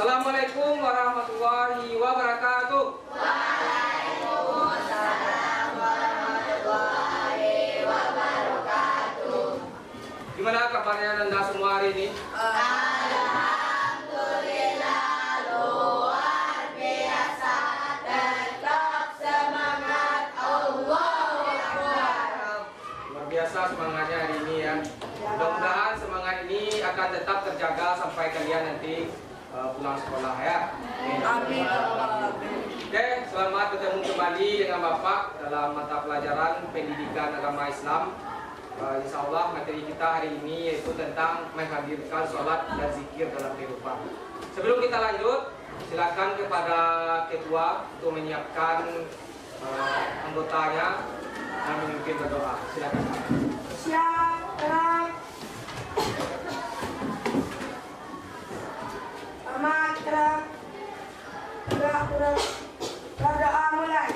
Assalamualaikum warahmatullahi wabarakatuh. Waalaikumsalam warahmatullahi wabarakatuh. Gimana kabarnya Anda semua hari ini? Alhamdulillah luar biasa, tetap semangat, Allahu Akbar. Luar biasa semangatnya hari ini ya. Mudah-mudahan semangat ini akan tetap terjaga sampai kalian nanti pulang sekolah ya. Amin. Oke, selamat bertemu kembali dengan Bapak dalam mata pelajaran Pendidikan Agama Islam. Insya Allah materi kita hari ini yaitu tentang menghadirkan sholat dan zikir dalam kehidupan. Sebelum kita lanjut, silakan kepada ketua untuk menyiapkan anggotanya dan memimpin berdoa. Silakan. Siap, tenang. Aman, tenang. Udah. Berdoa mulai.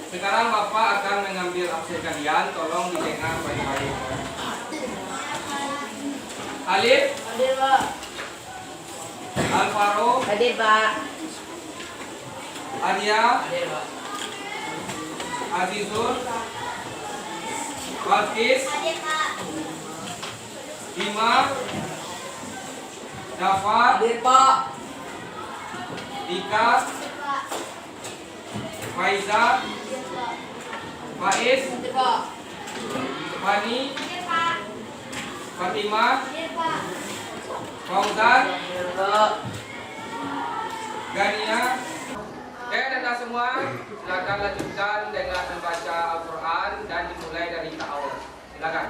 Sekarang Bapak akan mengambil absen kalian, tolong didengar baik-baik. Alif, Hadir, Pak. Alvaro, Hadir, Pak. Adia, Hadir, Pak. Azizul, Balkis, Hadir, Pak. Bima, Jafar, Hadir, Pak. Dika, Faiza, Faiz, Hadir, Pak. Fani, Hadir, Pak. Fatimah, Hadir, Pak. Fauzan, Hadir, Pak. Gania. Oke, Anda semua silakan lanjutkan dengan membaca Al-Quran dan dimulai dari ta'awud. Silakan.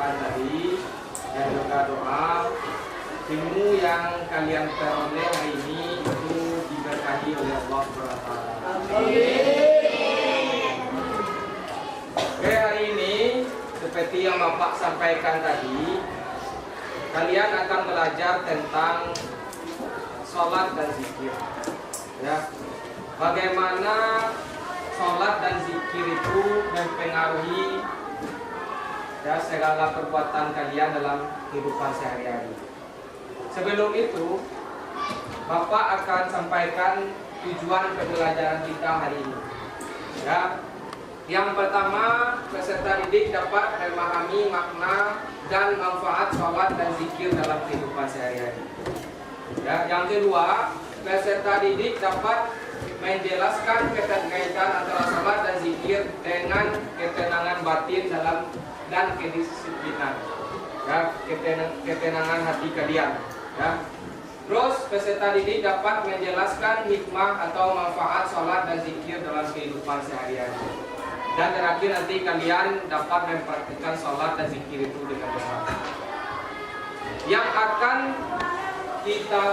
bacaan tadi dan juga doa, ilmu yang kalian peroleh hari ini itu diberkahi oleh Allah SWT. Oke, hari ini seperti yang Bapak sampaikan tadi, kalian akan belajar tentang sholat dan zikir. Ya, bagaimana sholat dan zikir itu mempengaruhi ya, segala perbuatan kalian dalam kehidupan sehari-hari. Sebelum itu, Bapak akan sampaikan tujuan pembelajaran kita hari ini. Ya, yang pertama, peserta didik dapat memahami makna dan manfaat sholat dan zikir dalam kehidupan sehari-hari. Ya, yang kedua, peserta didik dapat menjelaskan keterkaitan antara sholat dan zikir dengan ketenangan batin dalam dan kedisiplinan, ya, ketenangan hati kalian. Ya. Terus peserta didik dapat menjelaskan hikmah atau manfaat sholat dan zikir dalam kehidupan sehari-hari. Dan terakhir nanti kalian dapat mempraktikkan sholat dan zikir itu dengan benar. Yang akan kita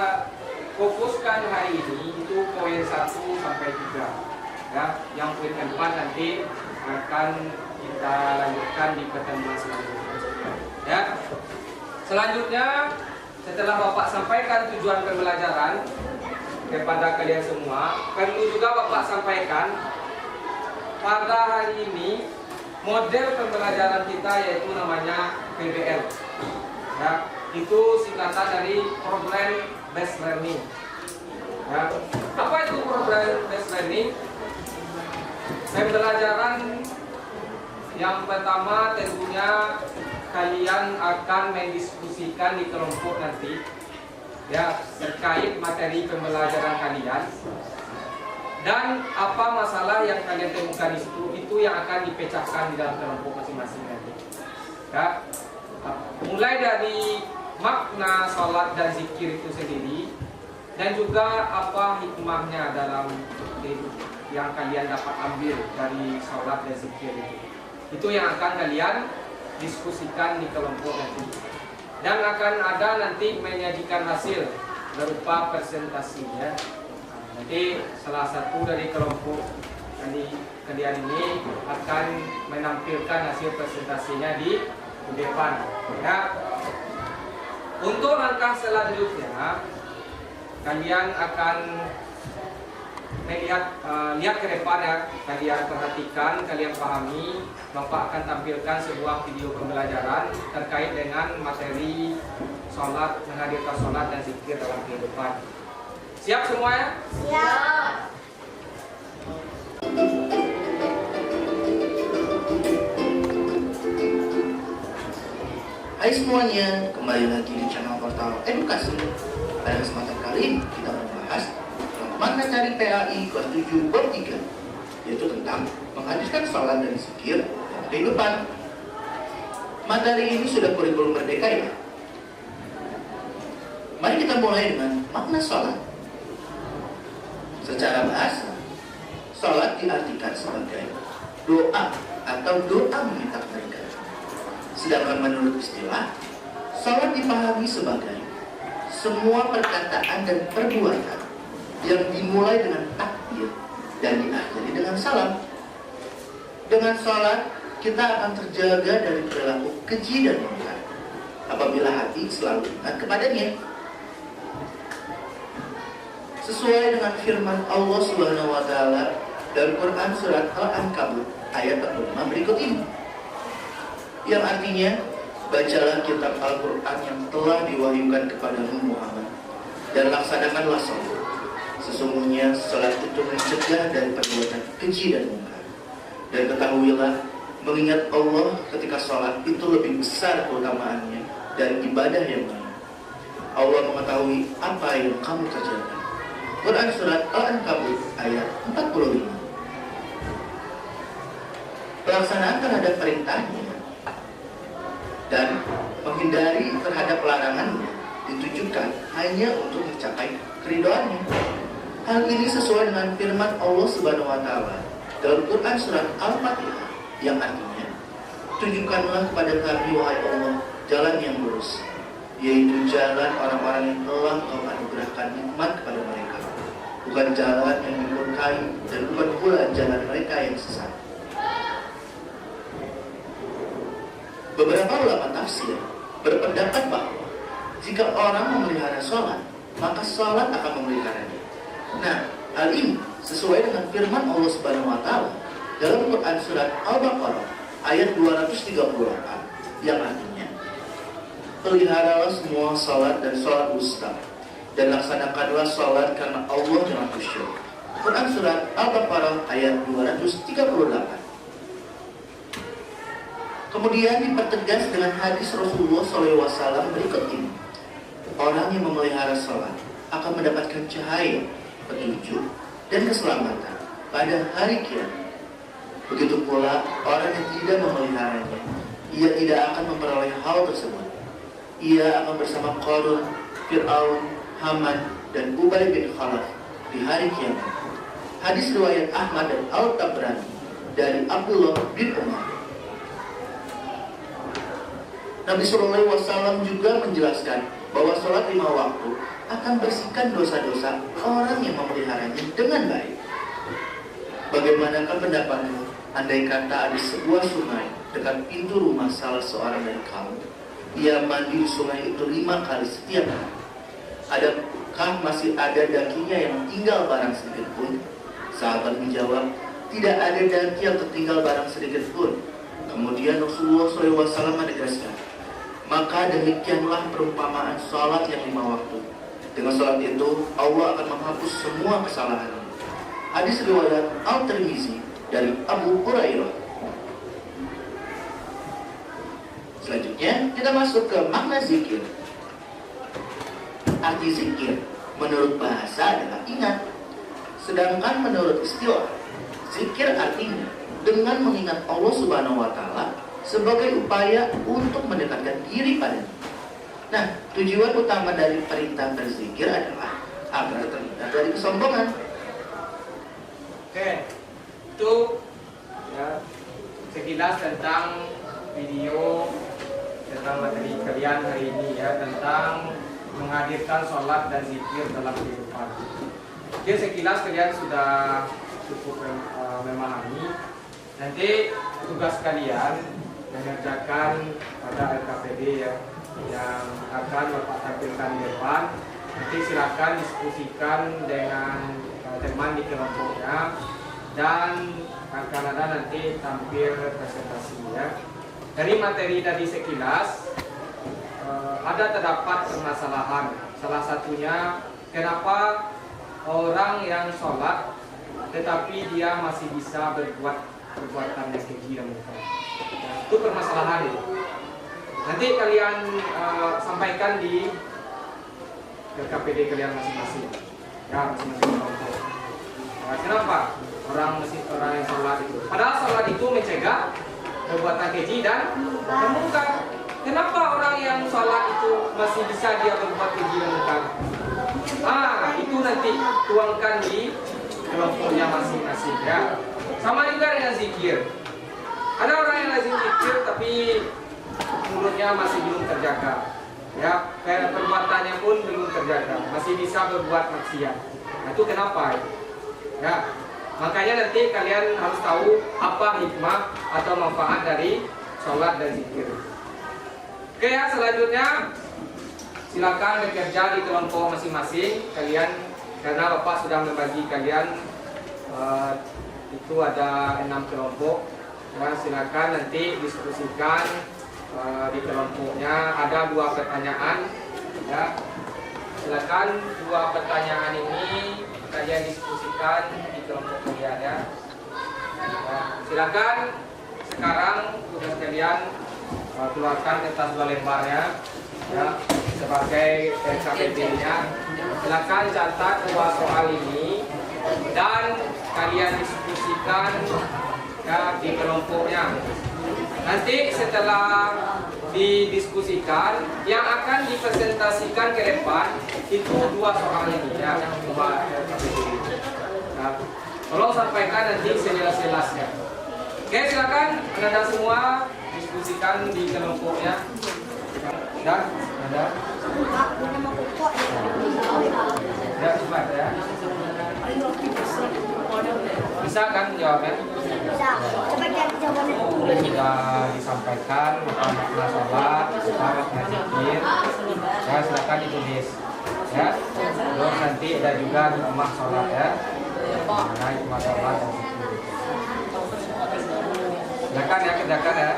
fokuskan hari ini itu poin 1 sampai 3. Ya, yang poin keempat nanti akan kita lanjutkan di pertemuan selanjutnya. Ya. Selanjutnya, setelah Bapak sampaikan tujuan pembelajaran kepada kalian semua, perlu juga Bapak sampaikan pada hari ini model pembelajaran kita yaitu namanya PBL. Ya, itu singkatan dari Problem Based Learning. Ya. Apa itu Problem Based Learning? Pembelajaran yang pertama tentunya kalian akan mendiskusikan di kelompok nanti ya terkait materi pembelajaran kalian dan apa masalah yang kalian temukan di situ itu yang akan dipecahkan di dalam kelompok masing-masing nanti. Ya, mulai dari makna sholat dan zikir itu sendiri dan juga apa hikmahnya dalam hidup yang kalian dapat ambil dari sholat dan zikir itu yang akan kalian diskusikan di kelompok nanti. Dan akan ada nanti menyajikan hasil berupa presentasi ya. Nanti salah satu dari kelompok kalian ini akan menampilkan hasil presentasinya di depan ya. Untuk langkah selanjutnya kalian akan lihat ke depan ya, kalian perhatikan, kalian pahami. Bapak akan tampilkan sebuah video pembelajaran terkait dengan materi sholat, menghadirkan sholat dan zikir dalam kehidupan. Siap semua ya? Siap. Hai semuanya, kembali lagi di channel portal edukasi. Pada kesempatan kali ini kita membahas makna cari PAI kelas 7 bab 3, yaitu tentang menghadirkan sholat dan zikir dalam kehidupan. Materi ini sudah kurikulum merdeka ya. Mari kita mulai dengan makna sholat. Secara bahasa, sholat diartikan sebagai doa atau doa meminta kebaikan. Sedangkan menurut istilah, sholat dipahami sebagai semua perkataan dan perbuatan yang dimulai dengan takbir dan diakhiri dengan salam. Dengan sholat, kita akan terjaga dari perilaku keji dan mungkar apabila hati selalu ingat kepadanya. Sesuai dengan firman Allah Subhanahu wa taala dalam Quran surat Al-Ankabut ayat 45 berikut ini, yang artinya, bacalah kitab Al-Quran yang telah diwahyukan kepadamu Muhammad dan laksanakanlah sholat. Sesungguhnya sholat itu mencegah dari perbuatan keji dan mungkar. Dan ketahuilah, mengingat Allah ketika sholat itu lebih besar keutamaannya dari ibadah yang lain. Allah mengetahui apa yang kamu kerjakan. Quran surat Al-Ankabut ayat 45. Pelaksanaan terhadap perintahnya dan menghindari terhadap larangannya ditujukan hanya untuk mencapai keridhaannya. Hal ini sesuai dengan firman Allah Subhanahu wa taala dalam Quran surat Al-Fatihah yang artinya, Tunjukkanlah kepada kami, wahai Allah, jalan yang lurus, yaitu jalan orang-orang yang telah Kau anugerahkan nikmat kepada mereka, bukan jalan yang dimurkai dan bukan pula jalan mereka yang sesat. Beberapa ulama tafsir berpendapat bahwa jika orang memelihara sholat, maka sholat akan memeliharanya. Nah, hal ini sesuai dengan firman Allah Subhanahu wa Ta'ala dalam Quran surat Al-Baqarah ayat 238 yang artinya, peliharalah semua sholat dan sholat wusta, dan laksanakanlah sholat karena Allah dengan khusyuk. Quran surat Al-Baqarah ayat 238. Kemudian dipertegas dengan hadis Rasulullah SAW berikut ini. Orang yang memelihara salat akan mendapatkan cahaya, petunjuk, dan keselamatan pada hari kiamat. Begitu pula orang yang tidak memeliharanya, ia tidak akan memperoleh hal tersebut. Ia akan bersama Qarun, Fir'aun, Haman, dan Ubay bin Khalaf di hari kiamat. Hadis riwayat Ahmad dan Al-Tabrani dari Abdullah bin Umar. Nabi SAW juga menjelaskan bahwa sholat 5 waktu akan bersihkan dosa-dosa orang yang memeliharanya dengan baik. Bagaimanakah pendapatmu andai kata ada sebuah sungai dekat pintu rumah salah seorang dari kamu? Ia mandi di sungai itu 5 kali setiap hari. Adakah masih ada dakinya yang tinggal barang sedikit pun? Sahabat menjawab, tidak ada daki yang tertinggal barang sedikit pun. Kemudian Rasulullah SAW menegaskan, maka demikianlah perumpamaan sholat yang 5 waktu. Dengan sholat itu, Allah akan menghapus semua kesalahan. Hadis riwayat Al-Tirmizi dari Abu Hurairah. Selanjutnya, kita masuk ke makna zikir. Arti zikir, menurut bahasa adalah ingat. Sedangkan menurut istilah, zikir artinya dengan mengingat Allah Subhanahu wa Ta'ala sebagai upaya untuk mendekatkan diri padanya. Nah, tujuan utama dari perintah berzikir adalah agar terhindar dari kesombongan. Oke, itu ya, sekilas tentang video tentang materi kalian hari ini ya, tentang menghadirkan sholat dan zikir dalam kehidupan. Jadi sekilas kalian sudah cukup memahami. Nanti tugas kalian mengerjakan pada LKPD ya, yang akan Bapak tampilkan di depan. Nanti silakan diskusikan dengan teman di kelompoknya, dan akan ada nanti tampil presentasi ya. Dari materi tadi sekilas ada terdapat permasalahan. Salah satunya, kenapa orang yang sholat tetapi dia masih bisa berbuat perbuatan yang keji dan munkar. Itu permasalahan itu. Nanti kalian sampaikan di KPD kalian masing-masing. Ya, masing-masing kelompok. Kenapa orang yang sholat itu? Padahal sholat itu mencegah perbuatan keji dan munkar. Kenapa orang yang sholat itu masih bisa dia berbuat keji dan munkar? Itu nanti tuangkan di kelompoknya masing-masing ya. Sama juga dengan zikir. Ada orang yang lazim zikir tapi mulutnya masih belum terjaga. Ya, kayak perbuatannya pun belum terjaga, masih bisa berbuat maksiat. Nah, itu kenapa? Ya, makanya nanti kalian harus tahu apa hikmah atau manfaat dari sholat dan zikir. Oke ya, selanjutnya silakan bekerja di kelompok masing-masing kalian, karena Bapak sudah membagi kalian itu ada 6 kelompok. Ya, silakan nanti diskusikan di kelompoknya. Ada 2 pertanyaan ya. Silakan 2 pertanyaan ini kalian diskusikan di kelompok kalian ya. Silakan sekarang tugas kalian keluarkan kertas 2 lembarnya ya, sebagai KPD-nya. Silakan catat 2 soal ini dan kalian diskusikan ya di kelompoknya. Nanti setelah didiskusikan, yang akan dipresentasikan ke depan itu 2 soal ini ya, tolong sampaikan nanti sejelas-jelasnya. Oke, silakan Anda semua didiskusikan di kelompoknya. Ada? Ada? Ya, cepat ya. Bisa kan jawabnya? Bisa. Coba cari jawabannya. Sudah disampaikan makna sholat, makna zikir. Ya, silakan ditulis. Ya, terus nanti ada juga rumah sholat ya. Nah, rumah sholat dan zikir. Silakan ya, kerjakan ya.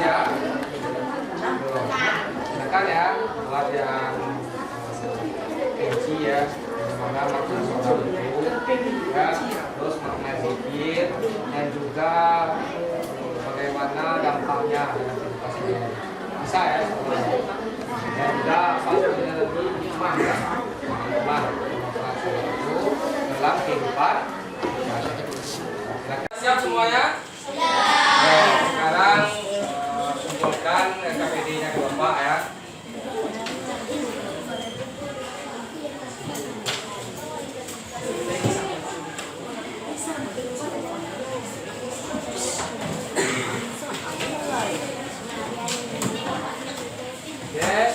Siap. Silakan ya, buat yang kunci ya, bagaimana makna sholat itu, ya, terus makna zikir dan juga bagaimana dampaknya dalam kehidupan sehari-hari. Bisa ya, dan juga pastinya lebih hikmah ya, hikmah makna sholat itu dalam kehidupan. Siap semuanya? Sekarang kumpulkan KPD-nya ke Bapak ya. Yes.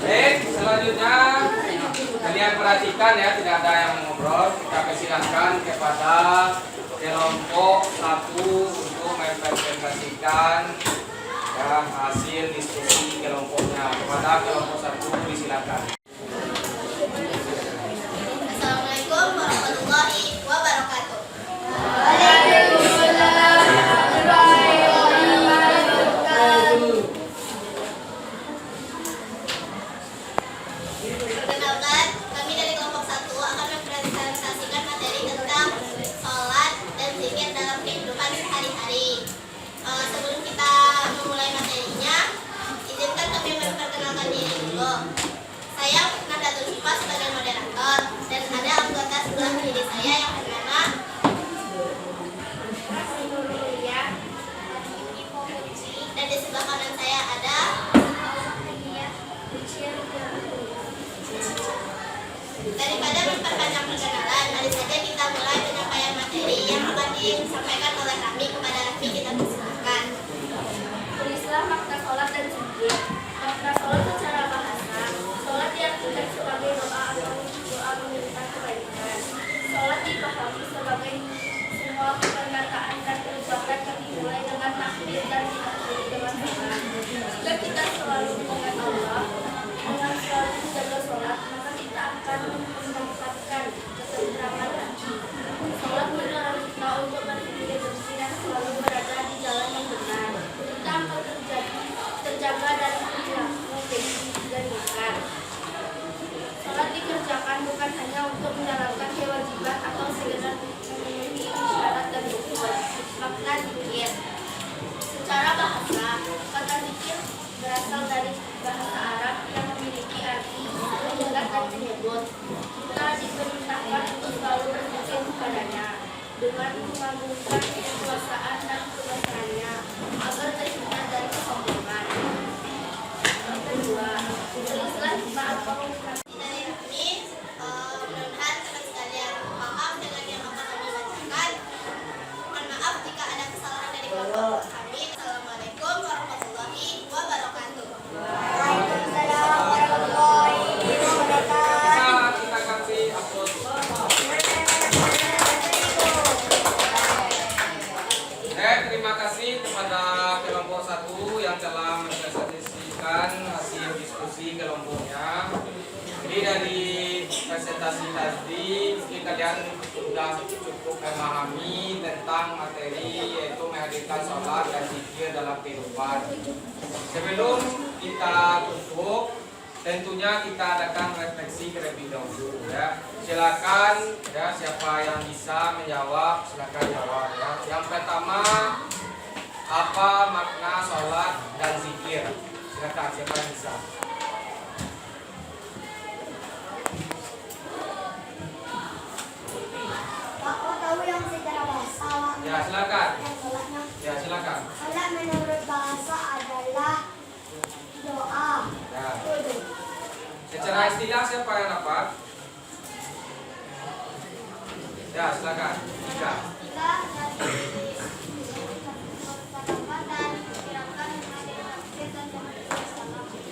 Baik, selanjutnya kalian perhatikan ya, tidak ada yang ngobrol. Kita persilahkan kepada kelompok 1 untuk mempresentasikan ya, hasil diskusi kelompoknya. Kepada kelompok 1 disilakan. Assalamualaikum warahmatullahi wabarakatuh. Perkenalkan, kami dari kelompok 1 akan mempresentasikan materi tentang sholat dan zikir dalam kehidupan sehari-hari. Sebelum kita memulai materinya, izinkan kami memperkenalkan diri dulu. Saya Nadatul Syifa sebagai moderator dan ada anggota sebelah kiri saya yang bernama Nuruliyah dan di sebelah kanan saya ada Daripada memperpanjang perkenalan, mari saja kita mulai penyampaian materi yang akan disampaikan oleh kami kepada Raffi. Kita persilakan. Tulislah makna sholat dan zikir. Makna sholat secara bahasa, sholat diartikan sebagai doa atau doa meminta kebaikan. Sholat dipahami sebagai semua perkataan dan ucapan yang dimulai dengan takbir dan diakhiri dengan salam. Jika kita selalu mengingat Allah dengan selalu menjaga sholat, maka kita akan mendapatkan ketentraman hati. Sholat menolong kita untuk berpikir bersih dan selalu berada di jalan yang benar. Kita akan terjaga dari perilaku dan munkar. Sholat dikerjakan bukan hanya untuk menjalankan kewajiban atau sekedar memenuhi syarat dan rukun. Makna zikir. Secara bahasa, kata zikir berasal dari bahasa Arab yang memiliki arti mengingat dan menyebut. Kita diperintahkan untuk selalu berzikir kepadanya dengan mengagungkan kekuasaan dan kebesarannya agar terhindar dari kesombongan. Yang kedua, tulislah atau Dari kami, mudah-mudahan teman sekalian paham dengan yang akan kami bacakan. Mohon maaf jika ada kesalahan dari kelompok kami. Assalamualaikum warahmatullahi wabarakatuh. Waalaikumsalam warahmatullahi wabarakatuh. Kita kasih upload. Terima kasih kepada kelompok 1 yang telah mempresentasikan hasil diskusi kelompoknya. Jadi dari presentasi tadi mungkin kalian sudah cukup memahami tentang materi, yaitu menghadirkan sholat dan zikir dalam kehidupan. Sebelum kita tutup, tentunya kita adakan refleksi terlebih dahulu ya. Silakan ya, siapa yang bisa menjawab silakan jawab ya. Yang pertama, apa makna sholat dan zikir? Silakan, siapa yang bisa? Aku tahu yang secara bahasa. Ya, silakan. Sholatnya Ya, siapa yang dapat? Ya, silakan. Ika.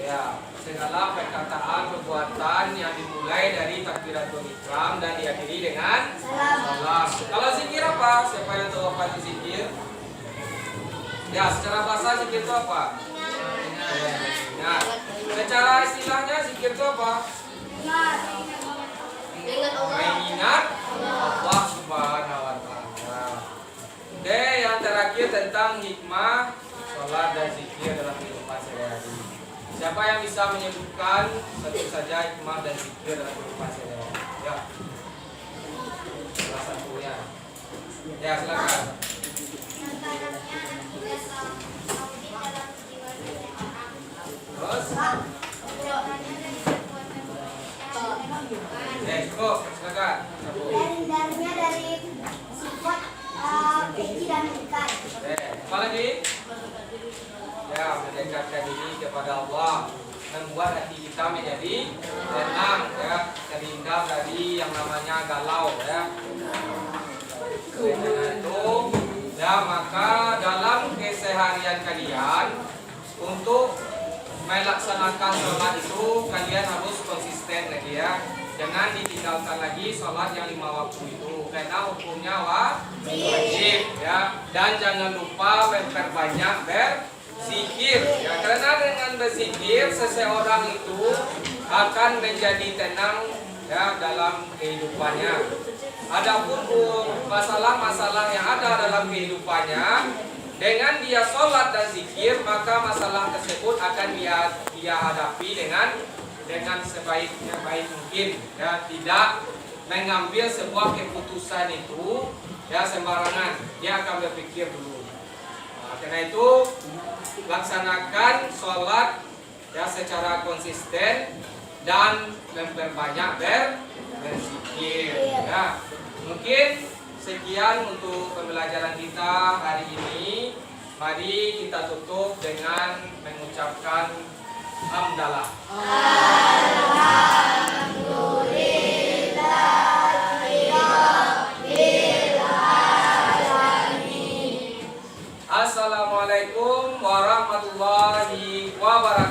Ya, segala perkataan perbuatan yang dimulai dari takbiratul ihram dan diakhiri dengan salam. Kalau zikir apa? Siapa yang tahu apa itu zikir? Ya, secara bahasa zikir itu apa? Nah, secara istilahnya zikir itu apa? Mengingat Allah Subhanahu wa Ta'ala. Oke, yang terakhir tentang hikmah sholat dan zikir dalam kehidupan sehari-hari. Siapa yang bisa menyebutkan satu saja hikmah dan zikir dalam kehidupan sehari-hari? Ya, salah satunya. Ya, silakan. Terus? Cukup, silakan. Hindarnya dari sifat keji dan mungkar. Apa lagi? Ya, mendekatkan diri kepada Allah, membuat hati kita menjadi tenang, ya, terhindar dari yang namanya galau, ya. Dengan itu, ya maka dalam keseharian kalian untuk melaksanakan sholat itu kalian harus konsisten lagi ya. Jangan ditinggalkan lagi sholat yang 5 waktu itu karena hukumnya wajib ya. Dan jangan lupa memperbanyak berzikir ya, karena dengan berzikir seseorang itu akan menjadi tenang ya dalam kehidupannya. Adapun masalah-masalah yang ada dalam kehidupannya, dengan dia sholat dan zikir, maka masalah tersebut akan dia hadapi dengan sebaiknya baik mungkin ya, tidak mengambil sebuah keputusan itu ya sembarangan, dia akan berpikir dulu. Nah, karena itu laksanakan sholat ya secara konsisten dan memperbanyak berzikir ya. Mungkin sekian untuk pembelajaran kita hari ini. Mari kita tutup dengan mengucapkan hamdalah. Assalamualaikum warahmatullahi wabarakatuh.